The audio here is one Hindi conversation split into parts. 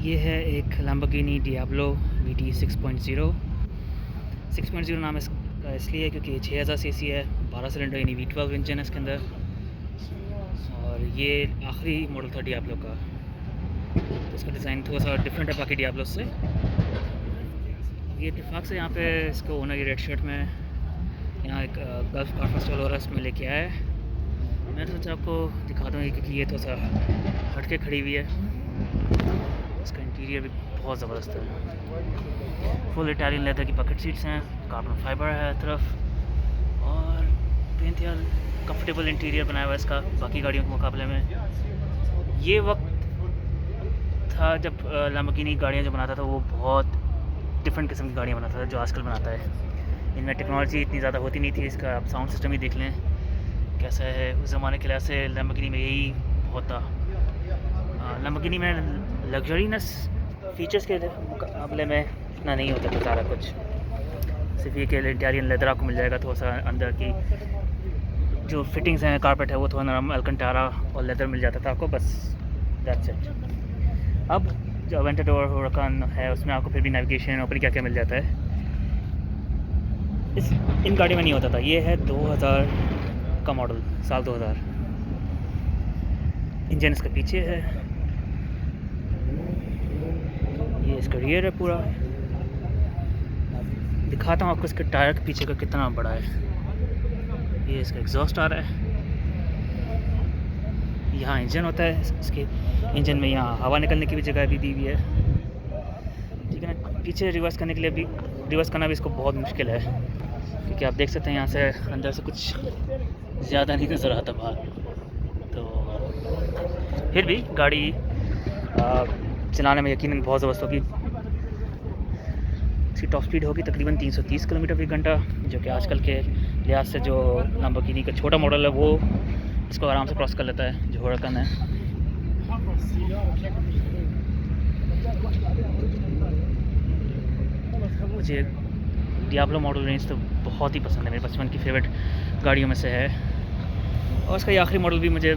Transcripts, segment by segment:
ये है एक लैम्बोर्गिनी डियाब्लो VT 6.0। 6.0 नाम इसका इसलिए क्योंकि 6000 सीसी है, 12 सिलेंडर यानी V12 इंजन है इसके अंदर, और ये आखिरी मॉडल था डियाब्लो का। तो इसका डिज़ाइन थोड़ा सा डिफरेंट है बाकी डियाब्लो से। ये इत्तेफाक से यहाँ पे इसको ओनर ये रेड शर्ट में यहाँ एक गल्फ कार फेस्टिवल हो रहा है, इसमें लेके आया है। मैं तो सोचा आपको दिखा दूँ क्योंकि ये थोड़ा सा हट के खड़ी हुई है। इसका इंटीरियर भी बहुत ज़बरदस्त है। फुल इटालियन लेदर की बकेट सीट्स हैं, कार्बन फाइबर है हर तरफ, और बेहतरीन कंफर्टेबल इंटीरियर बनाया हुआ है इसका बाकी गाड़ियों के मुकाबले में। ये वक्त था जब लैम्बोर्गिनी गाड़ियाँ जो बनाता था वो बहुत डिफरेंट किस्म की गाड़ियाँ बनाता था जो आजकल बनाता है। इनमें टेक्नोलॉजी इतनी ज़्यादा होती नहीं थी। इसका आप साउंड सिस्टम ही देख लें कैसा है। उस ज़माने के लिहाज से लैम्बोर्गिनी में यही बहुत था। लैम्बोर्गिनी में लग्जरीनेस फीचर्स के मुकाबले में इतना नहीं होता था सारा कुछ। सिर्फ ये कि इटालियन लेदर आपको मिल जाएगा, थोड़ा सा अंदर की जो फिटिंग्स हैं कारपेट है वो थोड़ा नरम अल्कंटारा और लेदर मिल जाता था आपको, बस दैट्स इट। अब जो अवेंटाडोर हुराकान है उसमें आपको फिर भी नेविगेशन और क्या क्या मिल जाता है, इन गाड़ियों में नहीं होता था। ये है 2000 का मॉडल, साल 2000। इंजन इसका पीछे है, ये इसका रियर है पूरा। दिखाता हूँ आपको इसके टायर के पीछे का कितना बड़ा है। ये इसका एग्जॉस्ट आ रहा है, यहाँ इंजन होता है। इसके इंजन में यहाँ हवा निकलने की भी जगह भी दी हुई है, ठीक है ना। पीछे रिवर्स करने के लिए भी, रिवर्स करना भी इसको बहुत मुश्किल है क्योंकि आप देख सकते हैं यहाँ से अंदर से कुछ ज़्यादा नहीं नज़र आता बाहर। तो फिर भी गाड़ी चलाने में यकीनन बहुत ज़बरदस्त होगी। इसकी टॉप स्पीड होगी तकरीबन 330 किलोमीटर फी घंटा, जो कि आजकल के लिहाज से जो लैम्बोर्गिनी का छोटा मॉडल है वो इसको आराम से क्रॉस कर लेता है, जो हुराकान है। मुझे डियाब्लो मॉडल रेंज तो बहुत ही पसंद है, मेरे बचपन की फेवरेट गाड़ियों में से है। और इसका ये आखिरी मॉडल भी मुझे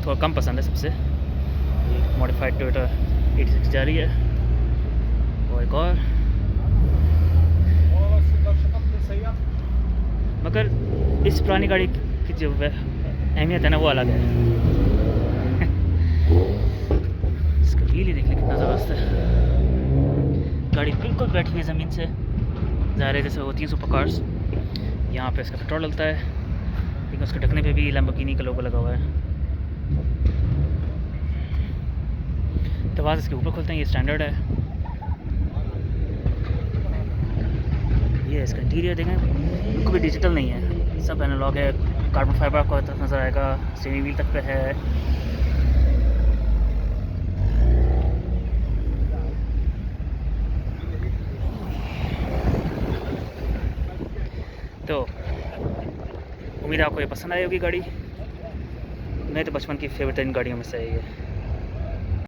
थोड़ा कम पसंद है सबसे। मॉडिफाइड टोयोटा 86 जा रही है, और एक और, मगर इस पुरानी गाड़ी की जो अहमियत है ना वो अलग है। इसका व्हील ही देख लें कितना ज़बरदस्त है। गाड़ी बिल्कुल बैठी हुई है ज़मीन से, ज़ाहिर है जैसे होती हैं सुपर कार्स। यहाँ पे इसका पेट्रोल डलता है, लेकिन उसके ढकने पे भी लैम्बोर्गिनी का लोगो लगा हुआ है। दरवाज़े इसके ऊपर खुलते हैं, ये स्टैंडर्ड है। ये इसका इंटीरियर देखें, बिल्कुल भी डिजिटल नहीं है, सब एनालॉग है। कार्बन फाइबर आपको नज़र आएगा, स्टीयरिंग व्हील तक पे है। तो उम्मीद है आपको ये पसंद आई होगी गाड़ी। मैं तो बचपन की फेवरेट इन गाड़ियों में से है ये।